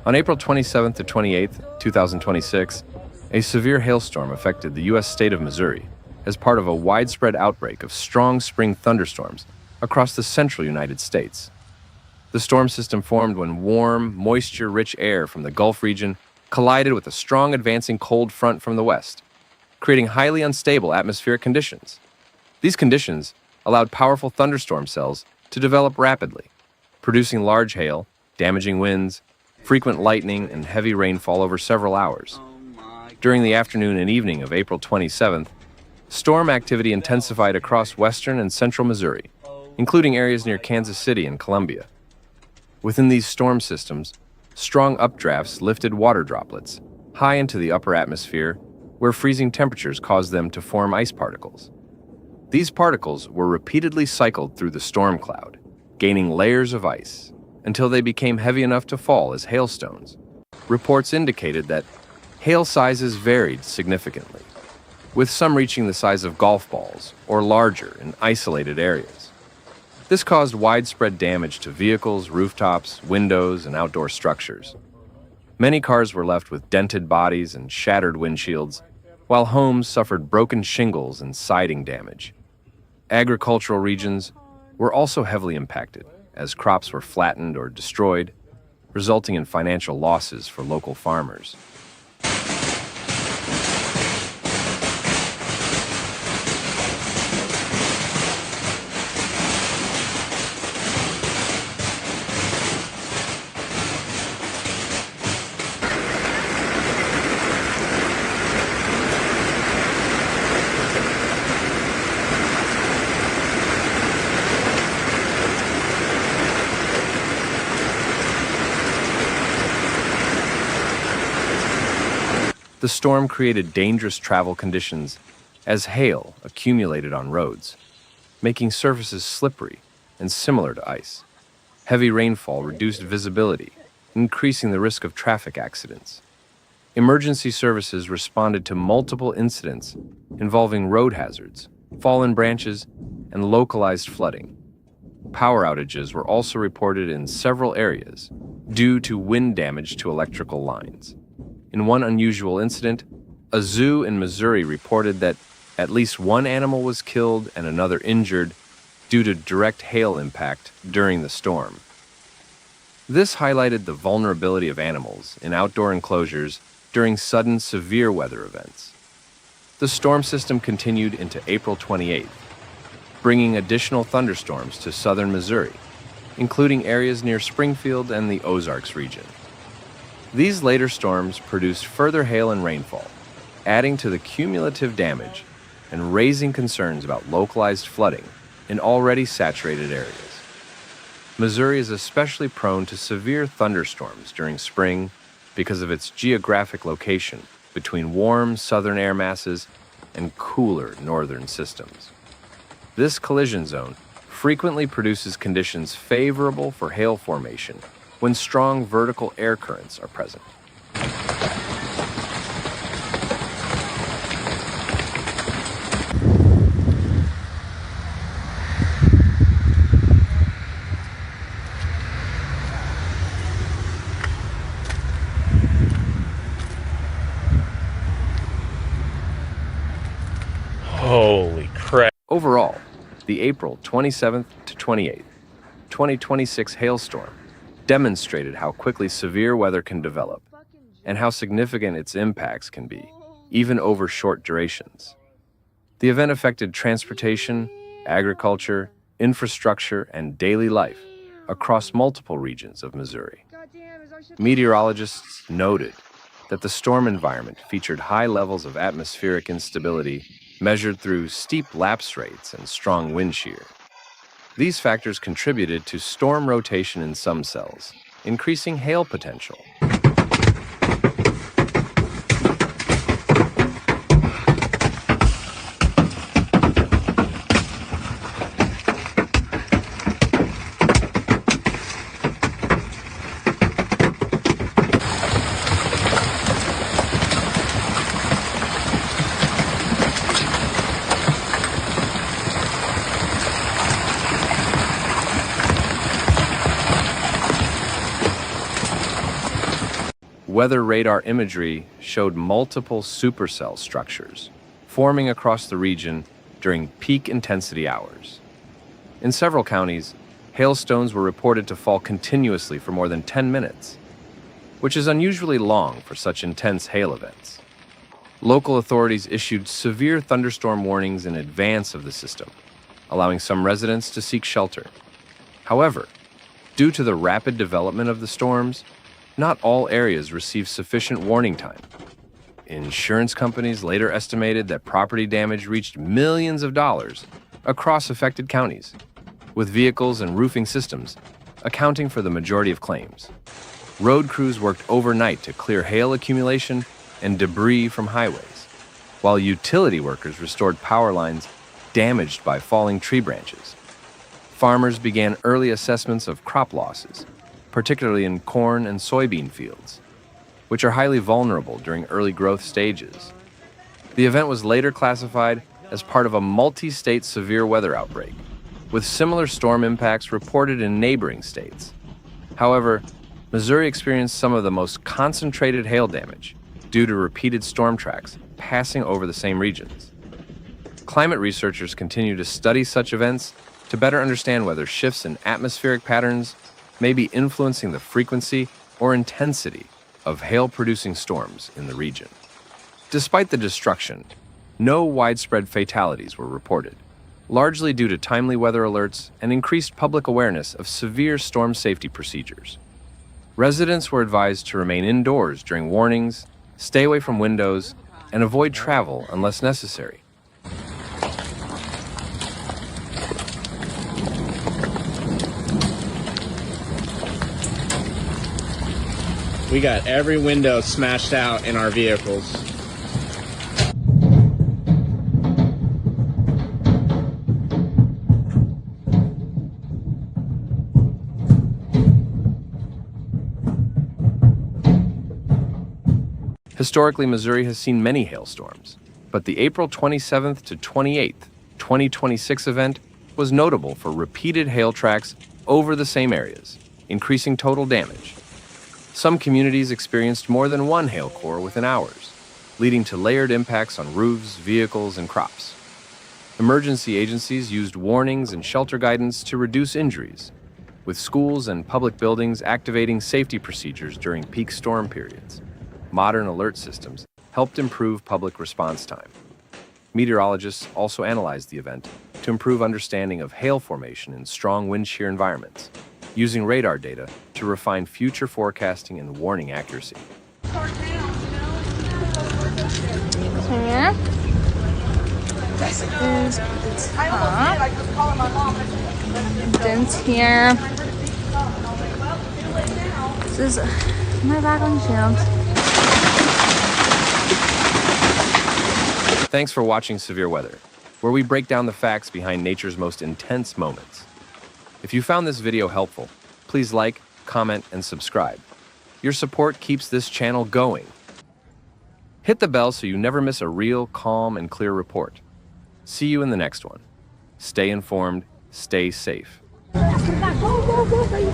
On April 27th to 28th, 2026, a severe hailstorm affected the U.S. state of Missouri as part of a widespread outbreak of strong spring thunderstorms across the central United States. The storm system formed when warm, moisture-rich air from the Gulf region collided with a strong advancing cold front from the west, creating highly unstable atmospheric conditions. These conditions allowed powerful thunderstorm cells to develop rapidly, producing large hail, damaging winds, frequent lightning, and heavy rainfall over several hours. During the afternoon and evening of April 27th, storm activity intensified across western and central Missouri, including areas near Kansas City and Columbia. Within these storm systems, strong updrafts lifted water droplets high into the upper atmosphere, where freezing temperatures caused them to form ice particles. These particles were repeatedly cycled through the storm cloud, gaining layers of ice until they became heavy enough to fall as hailstones. Reports indicated that hail sizes varied significantly, with some reaching the size of golf balls or larger in isolated areas. This caused widespread damage to vehicles, rooftops, windows, and outdoor structures. Many cars were left with dented bodies and shattered windshields, while homes suffered broken shingles and siding damage. Agricultural regions were also heavily impacted, as crops were flattened or destroyed, resulting in financial losses for local farmers. The storm created dangerous travel conditions as hail accumulated on roads, making surfaces slippery and similar to ice. Heavy rainfall reduced visibility, increasing the risk of traffic accidents. Emergency services responded to multiple incidents involving road hazards, fallen branches, and localized flooding. Power outages were also reported in several areas due to wind damage to electrical lines. In one unusual incident, a zoo in Missouri reported that at least one animal was killed and another injured due to direct hail impact during the storm. This highlighted the vulnerability of animals in outdoor enclosures during sudden severe weather events. The storm system continued into April 28th, bringing additional thunderstorms to southern Missouri, including areas near Springfield and the Ozarks region. These later storms produced further hail and rainfall, adding to the cumulative damage and raising concerns about localized flooding in already saturated areas. Missouri is especially prone to severe thunderstorms during spring because of its geographic location between warm southern air masses and cooler northern systems. This collision zone frequently produces conditions favorable for hail formation when strong vertical air currents are present. Holy crap. Overall, the April 27th to 28th, 2026 hailstorm demonstrated how quickly severe weather can develop and how significant its impacts can be, even over short durations. The event affected transportation, agriculture, infrastructure, and daily life across multiple regions of Missouri. Meteorologists noted that the storm environment featured high levels of atmospheric instability measured through steep lapse rates and strong wind shear. These factors contributed to storm rotation in some cells, increasing hail potential. weather radar imagery showed multiple supercell structures forming across the region during peak intensity hours. In several counties, hailstones were reported to fall continuously for more than 10 minutes, which is unusually long for such intense hail events. Local authorities issued severe thunderstorm warnings in advance of the system, allowing some residents to seek shelter. However, due to the rapid development of the storms, not all areas received sufficient warning time. Insurance companies later estimated that property damage reached millions of dollars across affected counties, with vehicles and roofing systems accounting for the majority of claims. Road crews worked overnight to clear hail accumulation and debris from highways, while utility workers restored power lines damaged by falling tree branches. Farmers began early assessments of crop losses, particularly in corn and soybean fields, which are highly vulnerable during early growth stages. The event was later classified as part of a multi-state severe weather outbreak, with similar storm impacts reported in neighboring states. However, Missouri experienced some of the most concentrated hail damage due to repeated storm tracks passing over the same regions. Climate researchers continue to study such events to better understand whether shifts in atmospheric patterns may be influencing the frequency or intensity of hail-producing storms in the region. Despite the destruction, no widespread fatalities were reported, largely due to timely weather alerts and increased public awareness of severe storm safety procedures. Residents were advised to remain indoors during warnings, stay away from windows, and avoid travel unless necessary. We got every window smashed out in our vehicles. Historically, Missouri has seen many hailstorms, but the April 27th to 28th, 2026 event was notable for repeated hail tracks over the same areas, increasing total damage. Some communities experienced more than one hail core within hours, leading to layered impacts on roofs, vehicles, and crops. Emergency agencies used warnings and shelter guidance to reduce injuries, with schools and public buildings activating safety procedures during peak storm periods. Modern alert systems helped improve public response time. Meteorologists also analyzed the event to improve understanding of hail formation in strong wind shear environments, using radar data to refine future forecasting and warning accuracy. Here. This is the top. Dent here. This is my back on shield. Thanks for watching Severe Weather, where we break down the facts behind nature's most intense moments. If you found this video helpful, please like, comment, and subscribe. Your support keeps this channel going. Hit the bell so you never miss a real, calm, and clear report. See you in the next one. Stay informed, stay safe. Go, go, go, go,